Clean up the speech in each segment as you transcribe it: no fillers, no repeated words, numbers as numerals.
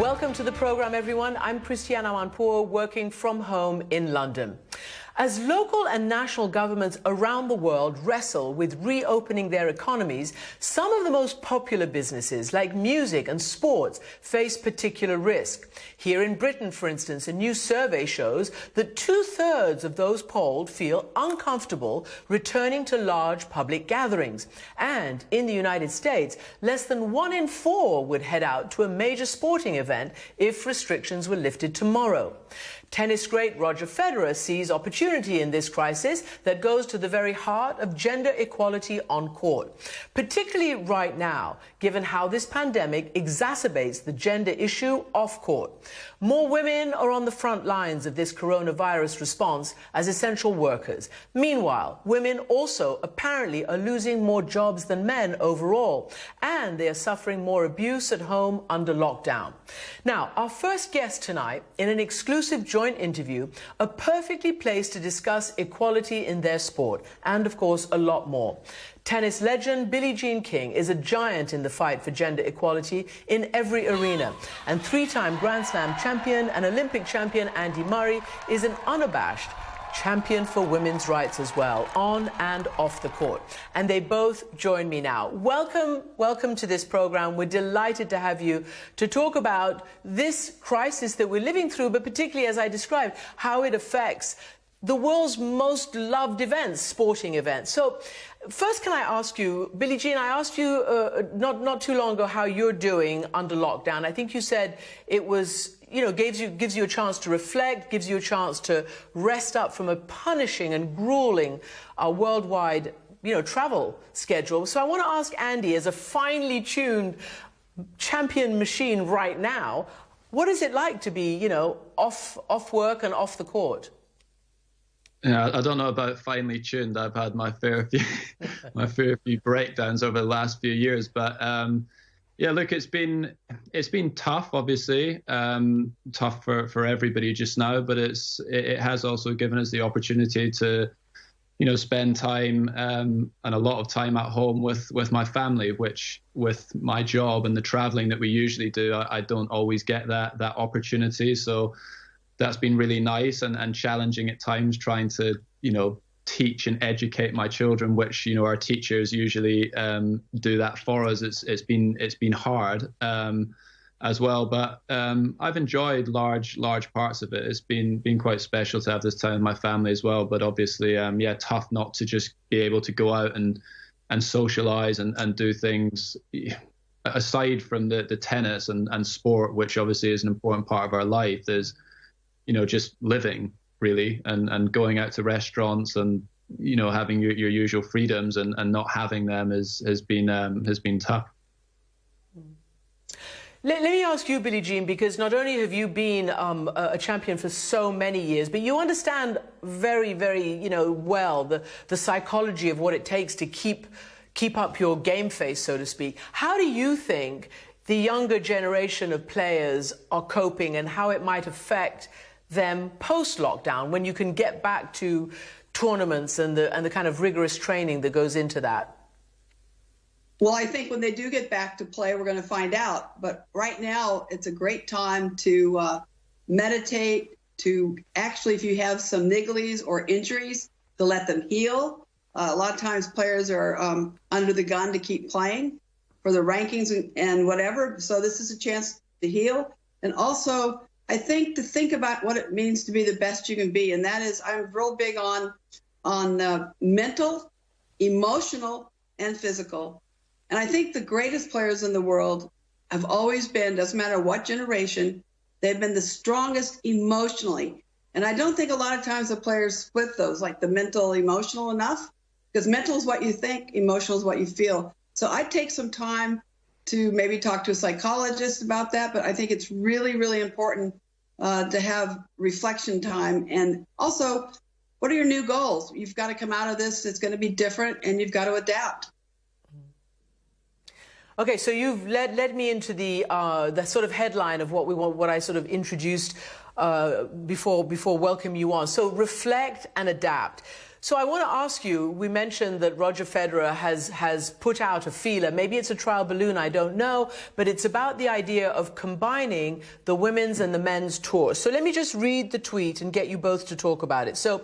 Welcome to the program, everyone. I'm Christiane Amanpour, working from home in London. As local and national governments around the world wrestle with reopening their economies, some of the most popular businesses, like music and sports, face particular risk. Here in Britain, for instance, a new survey shows that 2/3 of those polled feel uncomfortable returning to large public gatherings. And in the United States, less than 1 in 4 would head out to a major sporting event if restrictions were lifted tomorrow. Tennis great Roger Federer sees opportunity in this crisis that goes to the very heart of gender equality on court, particularly right now, given how this pandemic exacerbates the gender issue off court. More women are on the front lines of this coronavirus response as essential workers. Meanwhile, women also apparently are losing more jobs than men overall, and they are suffering more abuse at home under lockdown. Now, our first guest tonight, in an exclusive joint interview, are perfectly placed to discuss equality in their sport, and of course, a lot more. Tennis legend Billie Jean King is a giant in the fight for gender equality in every arena. And 3-time Grand Slam champion and Olympic champion Andy Murray is an unabashed champion for women's rights as well, on and off the court. And they both join me now. Welcome to this program. We're delighted to have you to talk about this crisis that we're living through, but particularly, as I described, how it affects the world's most loved events, sporting events. So first, can I ask you, Billie Jean, I asked you not too long ago how you're doing under lockdown. I think you said it was, gives you a chance to reflect, gives you a chance to rest up from a punishing and grueling worldwide, travel schedule. So I want to ask Andy, as a finely tuned champion machine right now, what is it like to be, off work and off the court? Yeah, I don't know about finely tuned. I've had my fair few breakdowns over the last few years, but yeah, look, it's been tough, obviously, tough for everybody just now, but it has also given us the opportunity to, spend time and a lot of time at home with my family, which with my job and the traveling that we usually do, I don't always get that opportunity. So that's been really nice and challenging at times, trying to, teach and educate my children, which, our teachers usually do that for us. It's been hard as well, but I've enjoyed large parts of it. It's been quite special to have this time with my family as well. But obviously, tough not to just be able to go out and socialize and do things aside from the tennis and sport, which obviously is an important part of our life. There's just living really and going out to restaurants and, having your usual freedoms and not having them has been tough. Let me ask you, Billie Jean, because not only have you been a champion for so many years, but you understand very, very, well the psychology of what it takes to keep up your game face, so to speak. How do you think the younger generation of players are coping, and how it might affect them post-lockdown, when you can get back to tournaments and the kind of rigorous training that goes into that? Well, I think when they do get back to play, we're going to find out. But right now, it's a great time to meditate, to actually, if you have some nigglies or injuries, to let them heal. A lot of times players are under the gun to keep playing for the rankings and whatever. So this is a chance to heal. And also, I think to think about what it means to be the best you can be. And that is, I'm real big on mental, emotional, and physical. And I think the greatest players in the world have always been, doesn't matter what generation, they've been the strongest emotionally. And I don't think a lot of times the players split those, like the mental, emotional enough, because mental is what you think, emotional is what you feel. So I'd take some time to maybe talk to a psychologist about that, but I think it's really, really important to have reflection time. And also, what are your new goals? You've got to come out of this, it's going to be different, and you've got to adapt. Okay, so you've led me into the sort of headline of what I sort of introduced before welcoming you on. So reflect and adapt. So I want to ask you, we mentioned that Roger Federer has put out a feeler. Maybe it's a trial balloon, I don't know, but it's about the idea of combining the women's and the men's tours. So let me just read the tweet and get you both to talk about it. So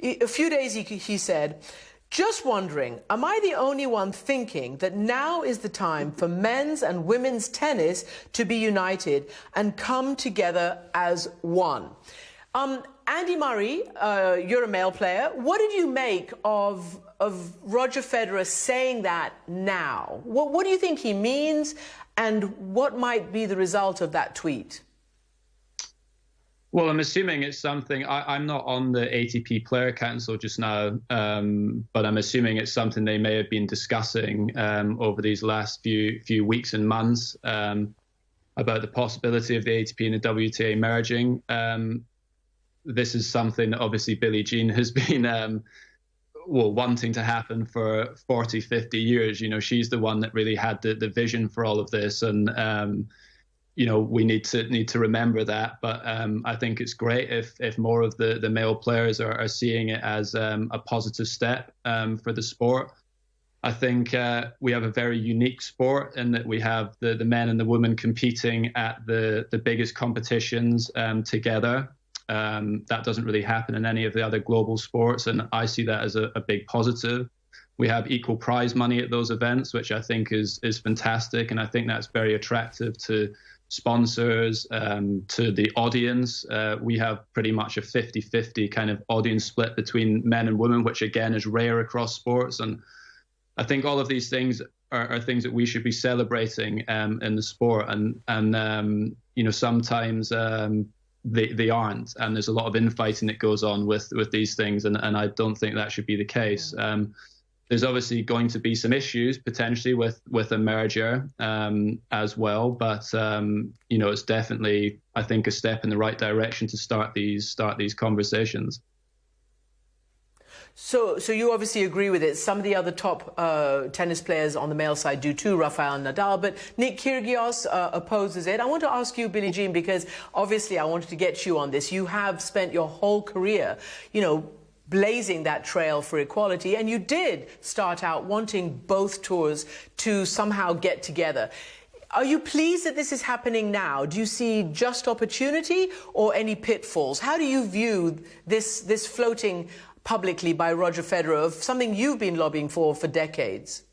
a few days he said, "Just wondering, am I the only one thinking that now is the time for men's and women's tennis to be united and come together as one?" Andy Murray, you're a male player. What did you make of Roger Federer saying that now? What do you think he means, and what might be the result of that tweet? Well, I'm assuming it's something. I'm not on the ATP Player Council just now, but I'm assuming it's something they may have been discussing over these last few weeks and months about the possibility of the ATP and the WTA merging. This is something that obviously Billie Jean has been wanting to happen for 40, 50 years. You know, she's the one that really had the vision for all of this, and you know, we need to remember that. But I think it's great if more of the male players are seeing it as a positive step for the sport. I think we have a very unique sport in that we have the men and the women competing at the biggest competitions together. That doesn't really happen in any of the other global sports, and I see that as a big positive. We have equal prize money at those events, which I think is fantastic, and I think that's very attractive to sponsors, to the audience. We have pretty much a 50-50 kind of audience split between men and women, which again is rare across sports. And I think all of these things are things that we should be celebrating in the sport. And you know, sometimes they aren't, and there's a lot of infighting that goes on with these things, and I don't think that should be the case. There's obviously going to be some issues potentially with a merger as well, but you know, it's definitely, I think, a step in the right direction to start these conversations. So you obviously agree with it. Some of the other top tennis players on the male side do too, Rafael and Nadal, but Nick Kyrgios opposes it. I want to ask you, Billie Jean, because obviously I wanted to get you on this. You have spent your whole career, you know, blazing that trail for equality, and you did start out wanting both tours to somehow get together. Are you pleased that this is happening now? Do you see just opportunity or any pitfalls? How do you view this floating publicly by Roger Federer of something you've been lobbying for decades?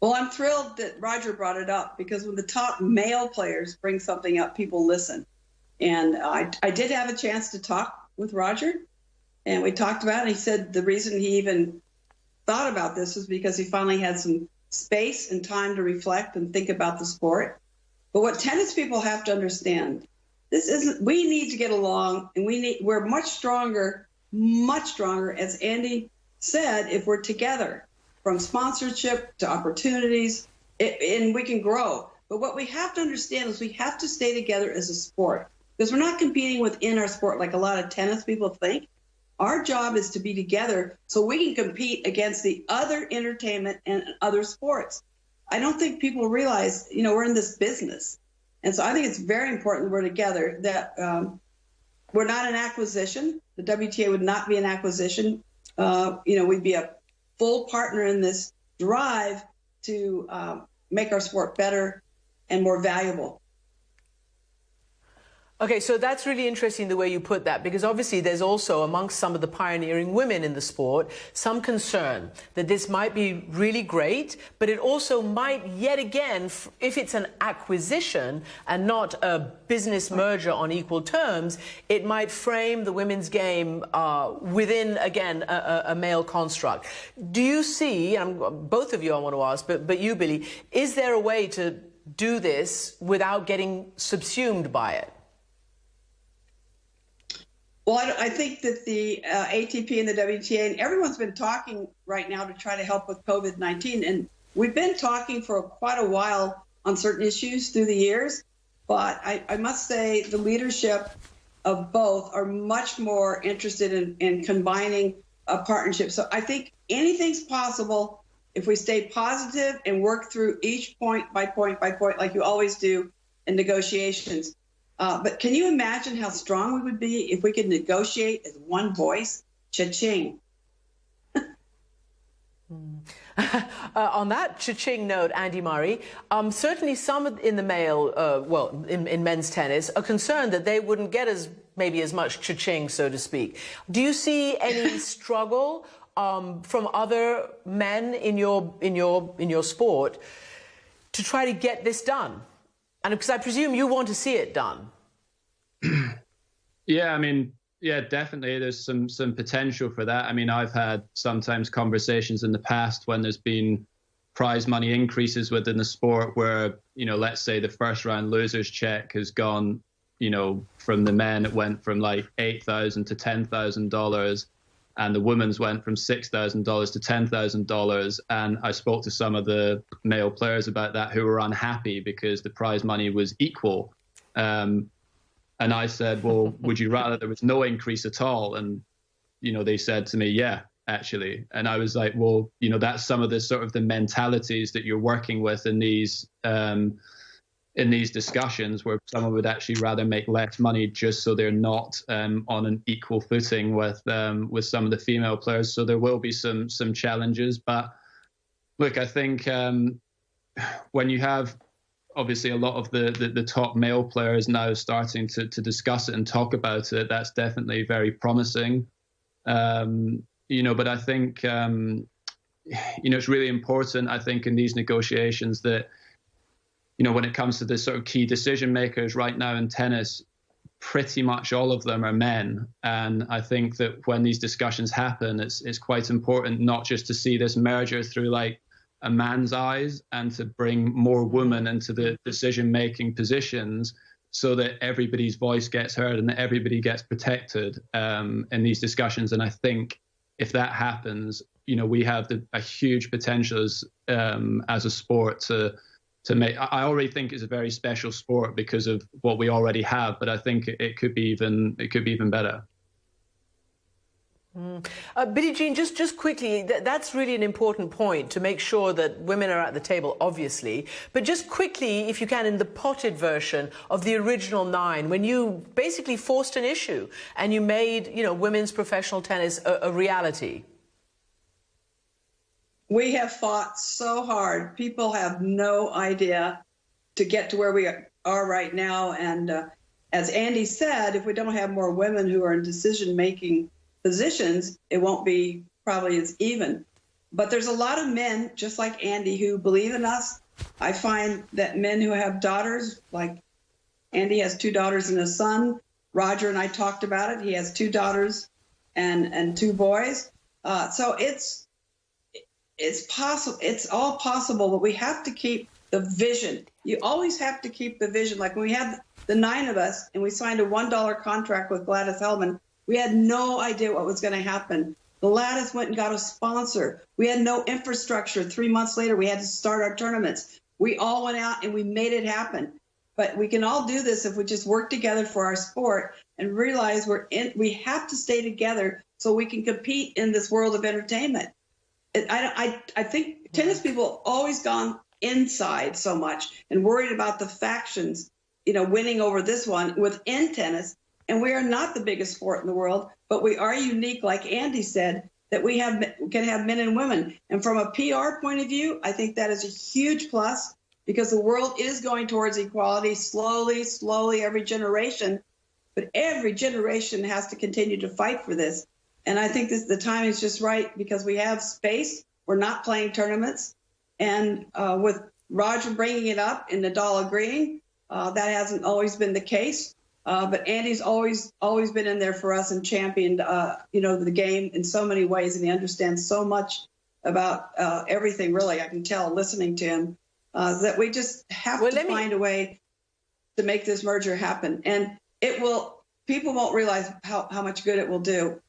Well, I'm thrilled that Roger brought it up, because when the top male players bring something up, people listen. And I did have a chance to talk with Roger, and we talked about it. He said the reason he even thought about this was because he finally had some space and time to reflect and think about the sport. But what tennis people have to understand, we need to get along, and we're much stronger, as Andy said, if we're together, from sponsorship to opportunities, and we can grow. But what we have to understand is we have to stay together as a sport, because we're not competing within our sport like a lot of tennis people think. Our job is to be together so we can compete against the other entertainment and other sports. I don't think people realize, you know, we're in this business. And so I think it's very important that we're together, that we're not an acquisition. The WTA would not be an acquisition. You know, we'd be a full partner in this drive to make our sport better and more valuable. Okay, so that's really interesting the way you put that, because obviously there's also, amongst some of the pioneering women in the sport, some concern that this might be really great, but it also might yet again, if it's an acquisition and not a business merger on equal terms, it might frame the women's game within, again, a male construct. Do you see, and both of you I want to ask, but you, Billie, is there a way to do this without getting subsumed by it? Well, I think that the ATP and the WTA and everyone's been talking right now to try to help with COVID-19. And we've been talking for quite a while on certain issues through the years. But I must say the leadership of both are much more interested in combining a partnership. So I think anything's possible if we stay positive and work through each point by point by point, like you always do in negotiations. But can you imagine how strong we would be if we could negotiate as one voice? Cha-ching. On that cha-ching note, Andy Murray, certainly some in the male, in men's tennis, are concerned that they wouldn't get maybe as much cha-ching, so to speak. Do you see any struggle from other men in your sport to try to get this done? And because I presume you want to see it done. Yeah, I mean, yeah, definitely. There's some potential for that. I mean, I've had sometimes conversations in the past when there's been prize money increases within the sport where, let's say the first round losers check has gone, from the men, it went from like $8,000 to $10,000, and the women's went from $6,000 to $10,000. And I spoke to some of the male players about that who were unhappy because the prize money was equal. And I said, well, would you rather there was no increase at all? And, they said to me, yeah, actually. And I was like, well, that's some of the sort of the mentalities that you're working with in these discussions where someone would actually rather make less money just so they're not on an equal footing with some of the female players. So there will be some challenges. But look, I think when you have obviously a lot of the top male players now starting to discuss it and talk about it, that's definitely very promising. But I think, it's really important, I think, in these negotiations that, when it comes to the sort of key decision makers right now in tennis, pretty much all of them are men. And I think that when these discussions happen, it's quite important not just to see this merger through like a man's eyes and to bring more women into the decision-making positions so that everybody's voice gets heard and that everybody gets protected in these discussions. And I think if that happens, we have a huge potential as a sport to make. I already think it's a very special sport because of what we already have, but I think it could be even better. Billie Jean, just quickly, that's really an important point to make sure that women are at the table, obviously. But just quickly, if you can, in the potted version of the original 9, when you basically forced an issue and you made, women's professional tennis a reality. We have fought so hard. People have no idea to get to where we are right now. And as Andy said, if we don't have more women who are in decision-making positions, it won't be probably as even. But there's a lot of men, just like Andy, who believe in us. I find that men who have daughters, like Andy has 2 daughters and a son. Roger and I talked about it. He has 2 daughters and 2 boys. So it's possible. It's all possible, but we have to keep the vision. You always have to keep the vision. Like when we had the 9 of us and we signed a $1 contract with Gladys Hellman, we had no idea what was going to happen. Gladys went and got a sponsor. We had no infrastructure. 3 months later, we had to start our tournaments. We all went out and we made it happen. But we can all do this if we just work together for our sport and realize we have to stay together so we can compete in this world of entertainment. I think tennis people have always gone inside so much and worried about the factions, winning over this one within tennis. And we are not the biggest sport in the world, but we are unique, like Andy said, that we can have men and women. And from a PR point of view, I think that is a huge plus because the world is going towards equality slowly, every generation. But every generation has to continue to fight for this. And I think the time is just right because we have space. We're not playing tournaments. And with Roger bringing it up and Nadal agreeing, that hasn't always been the case. But Andy's always been in there for us and championed, the game in so many ways. And he understands so much about everything, really. I can tell listening to him that we just have to find a way to make this merger happen. And people won't realize how much good it will do.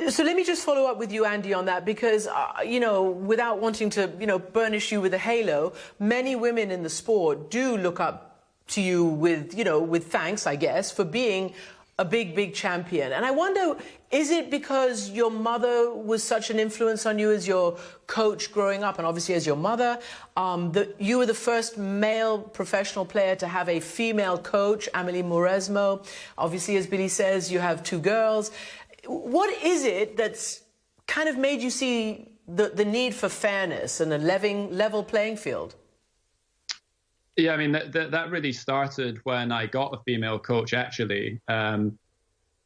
So let me just follow up with you, Andy, on that, because, without wanting to, burnish you with a halo, many women in the sport do look up to you with thanks, I guess, for being a big champion. And I wonder, is it because your mother was such an influence on you as your coach growing up, and obviously as your mother, that you were the first male professional player to have a female coach, Amelie Mauresmo. Obviously, as Billie says, you have 2 girls. What is it that's kind of made you see the need for fairness and a level playing field? Yeah, I mean, that really started when I got a female coach, actually.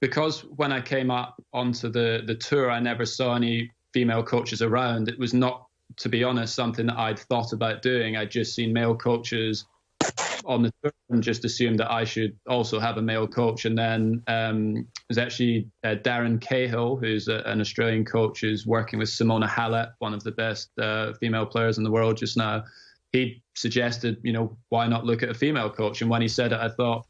Because when I came up onto the tour, I never saw any female coaches around. It was not, to be honest, something that I'd thought about doing. I'd just seen male coaches on the tour and just assumed that I should also have a male coach. And then it was actually Darren Cahill, who's an Australian coach who's working with Simona Halep, one of the best female players in the world just now. He suggested, why not look at a female coach? And when he said it, I thought,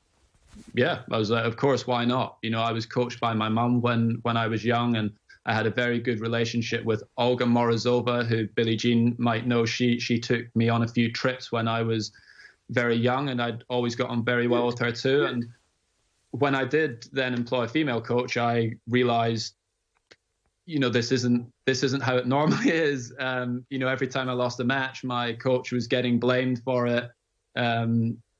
yeah, I was like, of course, why not? I was coached by my mum when I was young, and I had a very good relationship with Olga Morozova, who Billie Jean might know. She took me on a few trips when I was very young, and I'd always got on very well with her too. And when I did then employ a female coach, I realized, this isn't how it normally is. Every time I lost a match, my coach was getting blamed for it.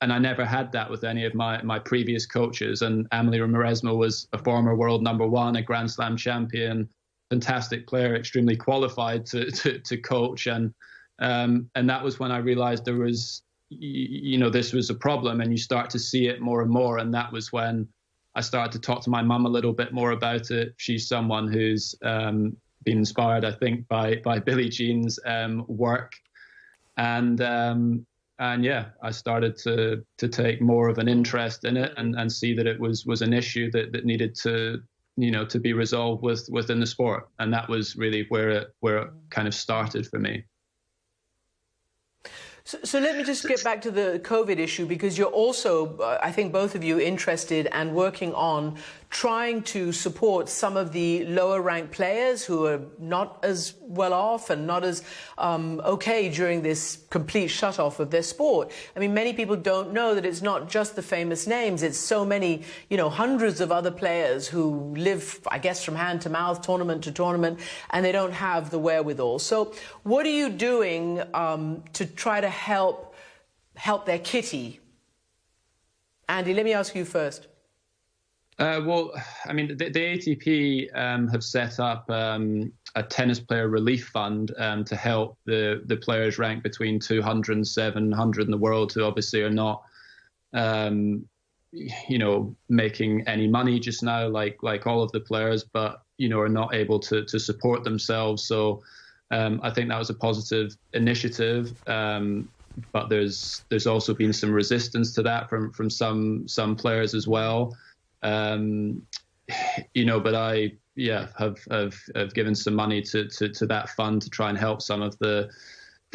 And I never had that with any of my previous coaches. And Amelie Mauresmo was a former world number one, a Grand Slam champion, fantastic player, extremely qualified to coach. And that was when I realized there was, this was a problem, and you start to see it more and more. And that was when I started to talk to my mum a little bit more about it. She's someone who's been inspired, I think, by Billie Jean's work. And yeah, I started to take more of an interest in it and see that it was an issue that needed to be resolved within the sport. And that was really where it kind of started for me. So let me just get back to the COVID issue, because you're also, I think both of you, interested and working on trying to support some of the lower ranked players who are not as well off and not as okay during this complete shut off of their sport. I mean, many people don't know that it's not just the famous names. It's so many, hundreds of other players who live, I guess, from hand to mouth, tournament to tournament, and they don't have the wherewithal. So what are you doing to try to help their kitty? Andy, let me ask you first. Well, I mean, the ATP have set up a tennis player relief fund to help the players ranked between 200 and 700 in the world, who obviously are not, making any money just now, like all of the players, but are not able to support themselves. So I think that was a positive initiative. But there's also been some resistance to that from some players as well. But I have given some money to that fund to try and help some of the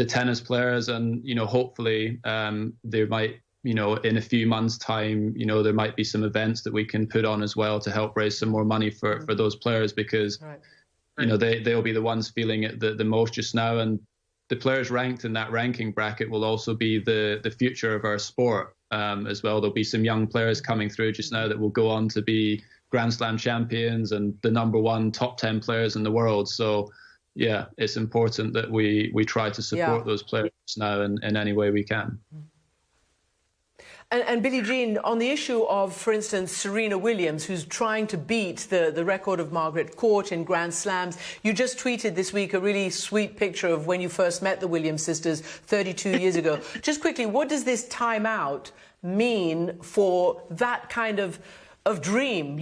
tennis players, and hopefully there might in a few months' time there might be some events that we can put on as well to help raise some more money for those players, because they'll be the ones feeling it the most just now. And the players ranked in that ranking bracket will also be the future of our sport as well. There'll be some young players coming through just now that will go on to be Grand Slam champions and the number one top 10 players in the world. So, yeah, it's important that we try to support those players now in any way we can. And Billie Jean, on the issue of, for instance, Serena Williams, who's trying to beat the record of Margaret Court in Grand Slams, you just tweeted this week a really sweet picture of when you first met the Williams sisters 32 years ago. Just quickly, what does this timeout mean for that kind of dream?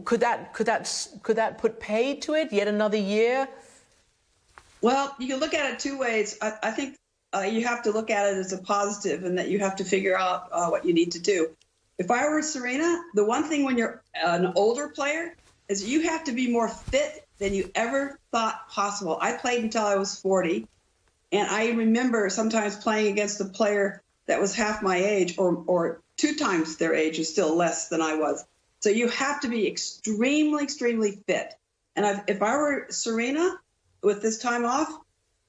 Could that put paid to it? Yet another year? Well, you can look at it two ways. I think you have to look at it as a positive, and that you have to figure out what you need to do. If I were Serena, the one thing when you're an older player is you have to be more fit than you ever thought possible. I played until I was 40, and I remember sometimes playing against a player that was half my age or 2 times their age, is still less than I was. So you have to be extremely, extremely fit. And if I were Serena with this time off,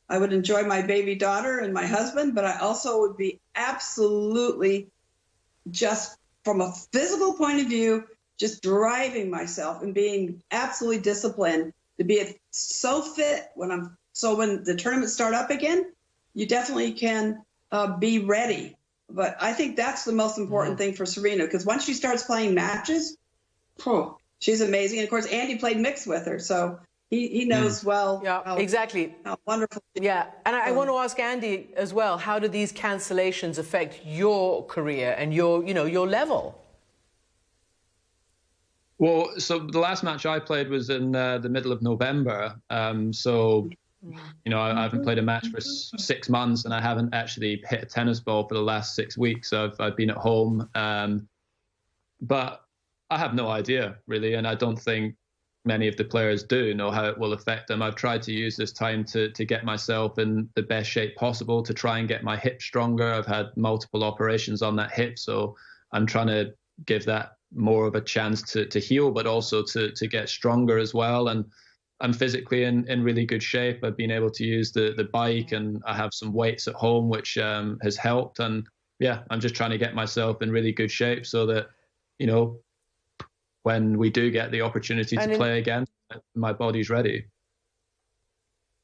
I would enjoy my baby daughter and my husband, but I also would be absolutely, just from a physical point of view, just driving myself and being absolutely disciplined to be so fit when the tournaments start up again, you definitely can be ready. But I think that's the most important thing for Serena, because once she starts playing matches, she's amazing. And of course, Andy played mixed with her, so He knows well. Yeah, exactly. How wonderful. Yeah, and I want to ask Andy as well, how do these cancellations affect your career and your level? Well, so the last match I played was in the middle of November. I haven't played a match for 6 months, and I haven't actually hit a tennis ball for the last 6 weeks. So I've been at home. But I have no idea, really, and I don't think many of the players do know how it will affect them. I've tried to use this time to get myself in the best shape possible, to try and get my hip stronger. I've had multiple operations on that hip, so I'm trying to give that more of a chance to heal, but also to get stronger as well. And I'm physically in really good shape. I've been able to use the bike, and I have some weights at home, which has helped. And yeah, I'm just trying to get myself in really good shape so that, when we do get the opportunity to play again, my body's ready.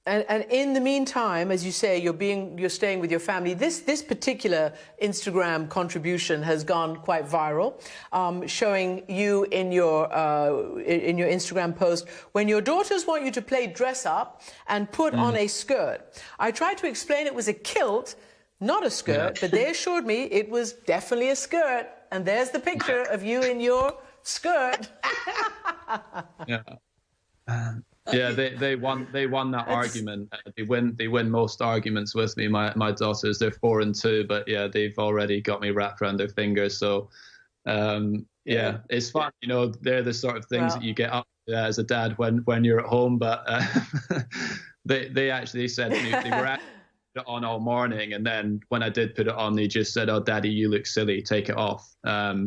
And in the meantime, as you say, you're staying with your family. This particular Instagram contribution has gone quite viral, showing you in your Instagram post when your daughters want you to play dress up and put on a skirt. I tried to explain it was a kilt, not a skirt, but they assured me it was definitely a skirt. And there's the picture of you in your skirt. They won that argument. They win most arguments with me. My daughters, they're 4 and 2, but yeah, they've already got me wrapped around their fingers. So it's fun. They're the sort of things that you get up to as a dad when you're at home. But they actually said to me, they were actually put it on all morning, and then when I did put it on, they just said, "Oh, Daddy, you look silly. Take it off." But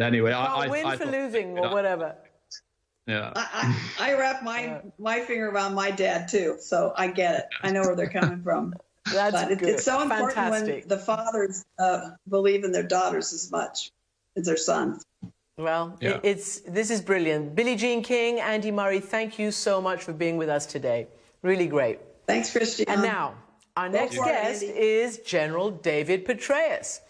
anyway, I win for losing or whatever. Yeah, I wrap my finger around my dad too, so I get it. I know where they're coming from. That's good. It's so important when the fathers believe in their daughters as much as their sons. Well, this is brilliant. Billie Jean King, Andy Murray, thank you so much for being with us today. Really great. Thanks, Christian. And now, our next guest is General David Petraeus.